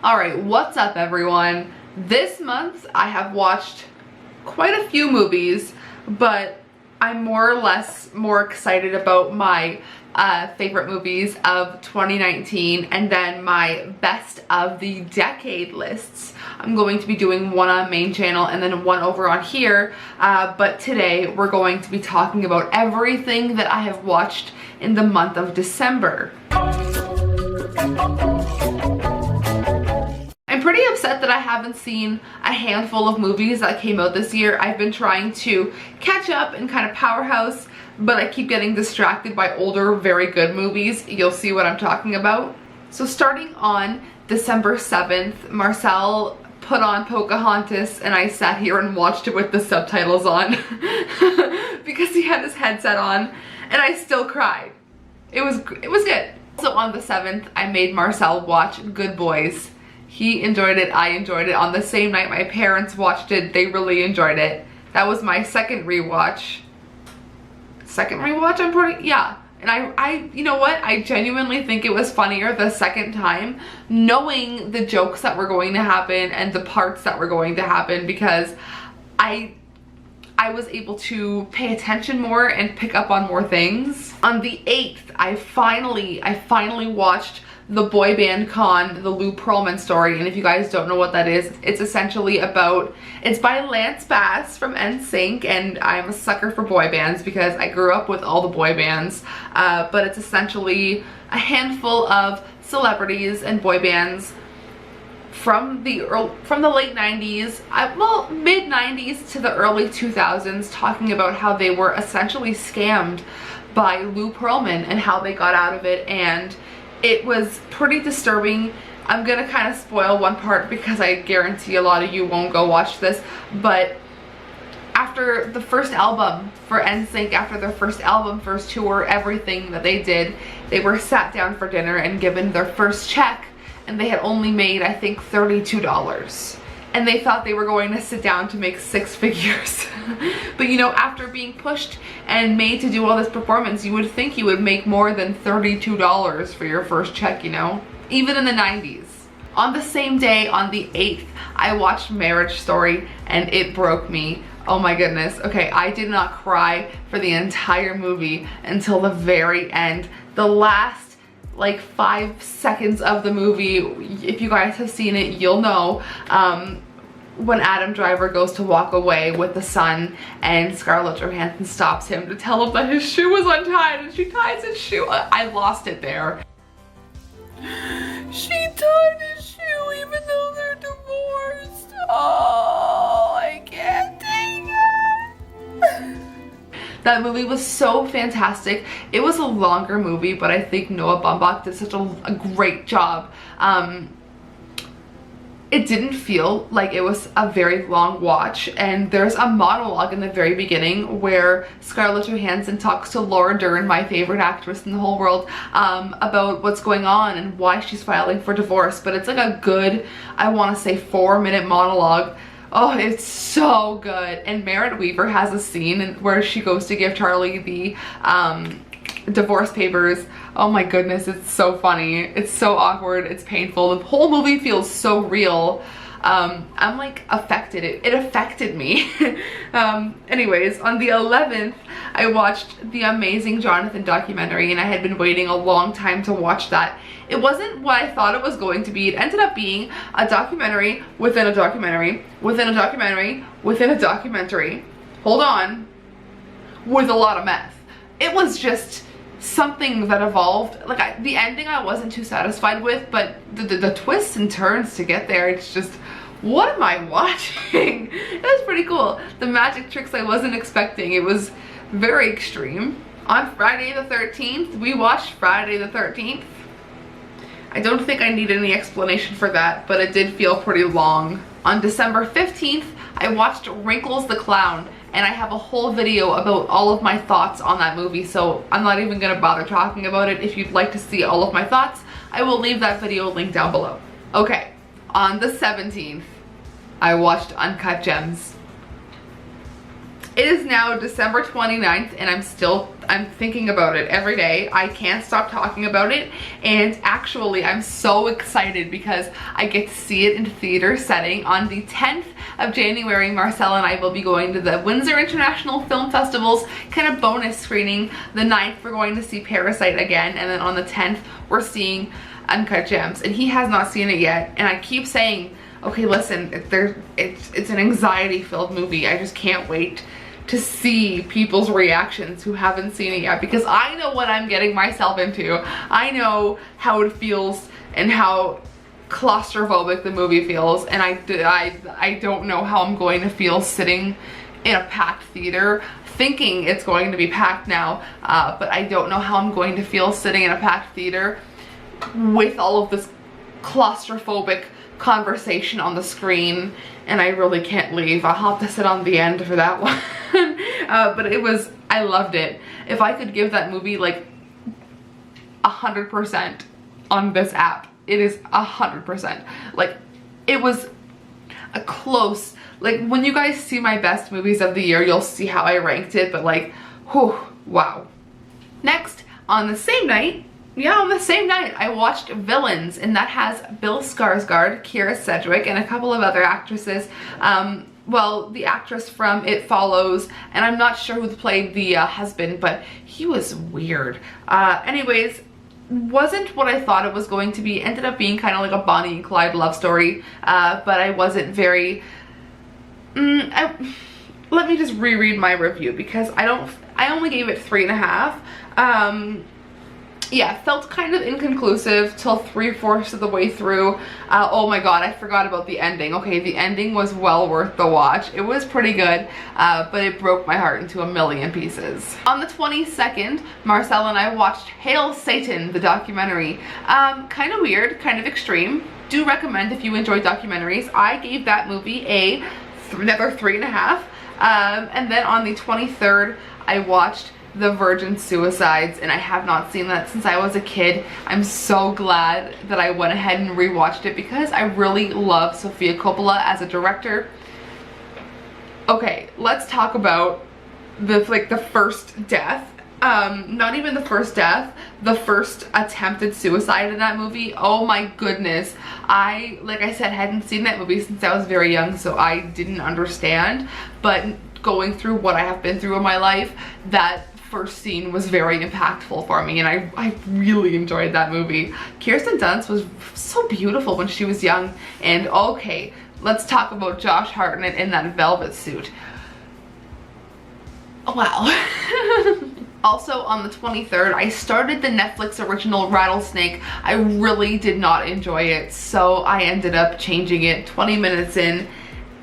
Alright, what's up everyone? This month I have watched quite a few movies, but I'm more or less more excited about my favorite movies of 2019 and then my best of the decade lists. I'm going to be doing one on main channel and then one over on here, but today we're going to be talking about everything that I have watched in the month of December. I'm pretty upset that I haven't seen a handful of movies that came out this year. I've been trying to catch up and kind of powerhouse, but I keep getting distracted by older, very good movies. You'll see what I'm talking about. So starting on December 7th, Marcel put on Pocahontas and I sat here and watched it with the subtitles on because he had his headset on and I still cried. It was good. So on the 7th, I made Marcel watch Good Boys. He enjoyed it, I enjoyed it. On the same night my parents watched it, they really enjoyed it. That was my second rewatch. Yeah. And I, you know what? I genuinely think it was funnier the second time, knowing the jokes that were going to happen and the parts that were going to happen, because I was able to pay attention more and pick up on more things. On the 8th, I finally watched The Boy Band Con, the Lou Pearlman story. And if you guys don't know what that is, it's essentially about, it's by Lance Bass from NSYNC, and I'm a sucker for boy bands because I grew up with all the boy bands, but it's essentially a handful of celebrities and boy bands from the late 90s, well, mid 90s to the early 2000s, talking about how they were essentially scammed by Lou Pearlman and how they got out of it. And it was pretty disturbing. I'm gonna kind of spoil one part because I guarantee a lot of you won't go watch this, but after the first album for NSYNC, after their first album, first tour, everything that they did, they were sat down for dinner and given their first check, and they had only made, I think, $32. And they thought they were going to sit down to make 6 figures. But you know, after being pushed and made to do all this performance, you would think you would make more than $32 for your first check, you know? Even in the 90s. On the same day, on the 8th, I watched Marriage Story and it broke me. Oh my goodness. Okay, I did not cry for the entire movie until the very end. The last like 5 seconds of the movie, if you guys have seen it, you'll know, when Adam Driver goes to walk away with the son and Scarlett Johansson stops him to tell him that his shoe was untied and she ties his shoe. I lost it there. She tied his shoe even though they're divorced. Oh, I can't take it. That movie was so fantastic. It was a longer movie, but I think Noah Baumbach did such a great job. It didn't feel like it was a very long watch, and there's a monologue in the very beginning where Scarlett Johansson talks to Laura Dern, my favorite actress in the whole world, about what's going on and why she's filing for divorce. But it's like a good, I want to say 4-minute monologue. Oh, it's so good. And Merritt Wever has a scene where she goes to give Charlie the divorce papers. Oh my goodness, it's so funny. It's so awkward. It's painful. The whole movie feels so real. I'm like affected. It affected me. Anyways, on the 11th, I watched the Amazing Jonathan documentary, and I had been waiting a long time to watch that. It wasn't what I thought it was going to be. It ended up being a documentary within a documentary within a documentary within a documentary. Hold on. With a lot of meth. It was just something that evolved. Like, the ending I wasn't too satisfied with, but the twists and turns to get there, it's just, what am I watching? It was pretty cool. The magic tricks I wasn't expecting. It was very extreme. On Friday the 13th, we watched Friday the 13th. I don't think I need any explanation for that, but it did feel pretty long. On December 15th, I watched Wrinkles the Clown, and I have a whole video about all of my thoughts on that movie, so I'm not even gonna bother talking about it. If you'd like to see all of my thoughts, I will leave that video linked down below. Okay, on the 17th, I watched Uncut Gems. It is now December 29th, and I'm thinking about it every day. I can't stop talking about it, and actually I'm so excited because I get to see it in theater setting. On the 10th of January, Marcel and I will be going to the Windsor International Film Festival's kind of bonus screening. The 9th we're going to see Parasite again, and then on the 10th we're seeing Uncut Gems, and he has not seen it yet, and I keep saying, okay, listen, it's an anxiety-filled movie. I just can't wait to see people's reactions who haven't seen it yet, because I know what I'm getting myself into. I know how it feels and how claustrophobic the movie feels, and I don't know how I'm going to feel sitting in a packed theater, thinking it's going to be packed now, but I don't know how I'm going to feel sitting in a packed theater with all of this claustrophobic conversation on the screen, and I really can't leave. I'll have to sit on the end for that one. But I loved it. If I could give that movie like 100% on this app, it is 100%. Like, it was a close, like when you guys see my best movies of the year, you'll see how I ranked it, but like, whew, wow. Next, on the same night, I watched Villains, and that has Bill Skarsgård, Keira Sedgwick, and a couple of other actresses. Well, the actress from It Follows, and I'm not sure who played the husband, but he was weird. Anyways, wasn't what I thought it was going to be. Ended up being kind of like a Bonnie and Clyde love story, but I wasn't very... let me just reread my review, because I only gave it 3.5. Yeah, felt kind of inconclusive till 3/4 of the way through. Oh my god, I forgot about the ending. Okay, the ending was well worth the watch. It was pretty good, but it broke my heart into a million pieces. On the 22nd, Marcel and I watched Hail Satan, the documentary. Kind of weird, kind of extreme. Do recommend if you enjoy documentaries. I gave that movie another 3.5. And then on the 23rd, I watched The Virgin Suicides, and I have not seen that since I was a kid. I'm so glad that I went ahead and rewatched it, because I really love Sofia Coppola as a director. Okay, let's talk about the first death. Not even the first death, the first attempted suicide in that movie. Oh my goodness. Like I said, hadn't seen that movie since I was very young, so I didn't understand, but going through what I have been through in my life, that first scene was very impactful for me, and I really enjoyed that movie. Kirsten Dunst was so beautiful when she was young. And okay, let's talk about Josh Hartnett in that velvet suit. Wow. Also on the 23rd, I started the Netflix original Rattlesnake. I really did not enjoy it, so I ended up changing it 20 minutes in.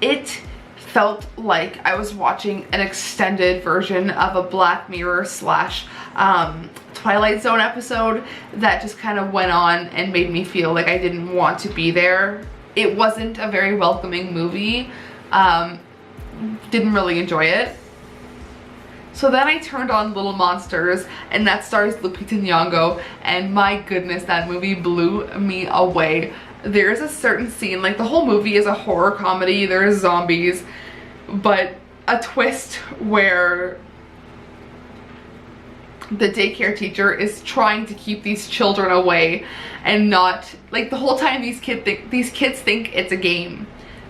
It felt like I was watching an extended version of a Black Mirror / Twilight Zone episode that just kind of went on and made me feel like I didn't want to be there. It wasn't a very welcoming movie. Didn't really enjoy it. So then I turned on Little Monsters, and that stars Lupita Nyong'o, and my goodness, that movie blew me away. There's a certain scene, like the whole movie is a horror comedy, there's zombies, but a twist where the daycare teacher is trying to keep these children away, and not, like the whole time these kids think it's a game.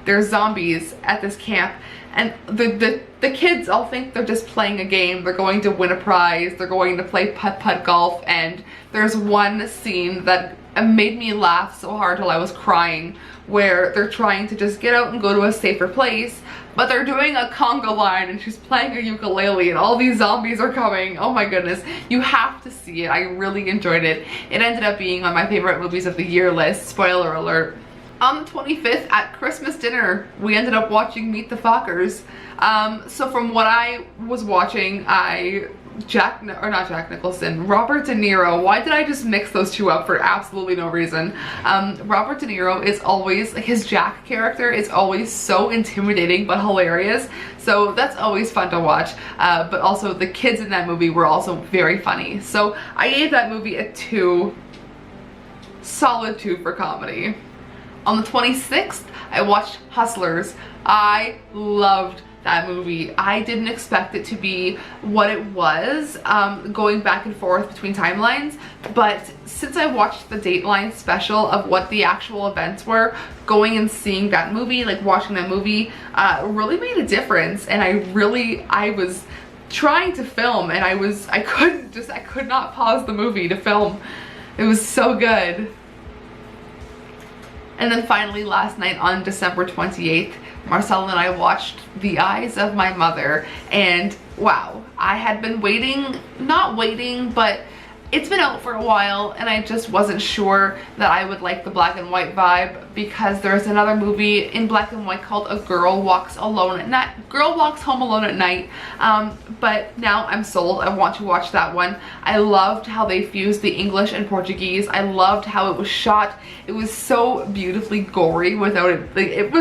There's zombies at this camp, and the kids all think they're just playing a game. They're going to win a prize, they're going to play putt-putt golf, and there's one scene that made me laugh so hard till I was crying, where they're trying to just get out and go to a safer place, but they're doing a conga line, and she's playing a ukulele, and all these zombies are coming. Oh my goodness, you have to see it. I really enjoyed it. It ended up being on my favorite movies of the year list, spoiler alert. On the 25th at Christmas dinner, we ended up watching Meet the Fockers. So from what I was watching, Robert De Niro. Why did I just mix those two up for absolutely no reason? Robert De Niro is always, like, his Jack character is always so intimidating but hilarious. So that's always fun to watch. But also the kids in that movie were also very funny. So I gave that movie a 2. Solid 2 for comedy. On the 26th, I watched Hustlers. I loved that movie. I didn't expect it to be what it was, going back and forth between timelines, but since I watched the Dateline special of what the actual events were, going and seeing that movie, like watching that movie, really made a difference. And I was trying to film, and I could not pause the movie to film. It was so good. And then finally last night on December 28th, Marcel and I watched The Eyes of My Mother, and wow, I had been not waiting, but it's been out for a while, and I just wasn't sure that I would like the black and white vibe, because there's another movie in black and white called A Girl Walks Home Alone at Night, but now I'm sold. I want to watch that one. I loved how they fused the English and Portuguese. I loved how it was shot. It was so beautifully gory without it, like, it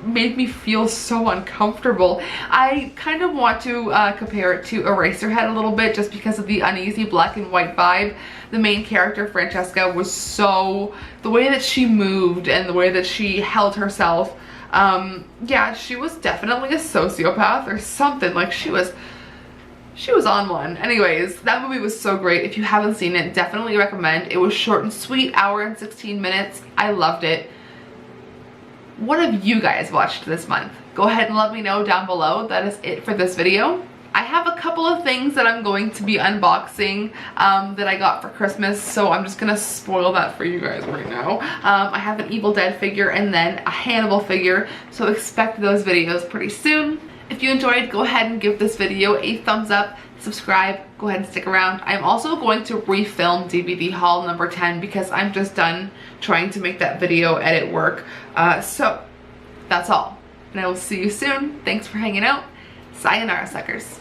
made me feel so uncomfortable. I kind of want to compare it to Eraserhead a little bit, just because of the uneasy black and white vibe. The main character, Francesca, was so, the way that she moved and the way that she held herself, yeah, she was definitely a sociopath or something. Like, she was on one. Anyways, that movie was so great. If you haven't seen it, definitely recommend. It was short and sweet, hour and 16 minutes. I loved it. What have you guys watched this month? Go ahead and let me know down below. That is it for this video. I have a couple of things that I'm going to be unboxing that I got for Christmas, so I'm just gonna spoil that for you guys right now. I have an Evil Dead figure and then a Hannibal figure, so expect those videos pretty soon. If you enjoyed, go ahead and give this video a thumbs up, subscribe, go ahead and stick around. I'm also going to refilm DVD haul number 10 because I'm just done trying to make that video edit work. So that's all, and I will see you soon. Thanks for hanging out. Sayonara, suckers.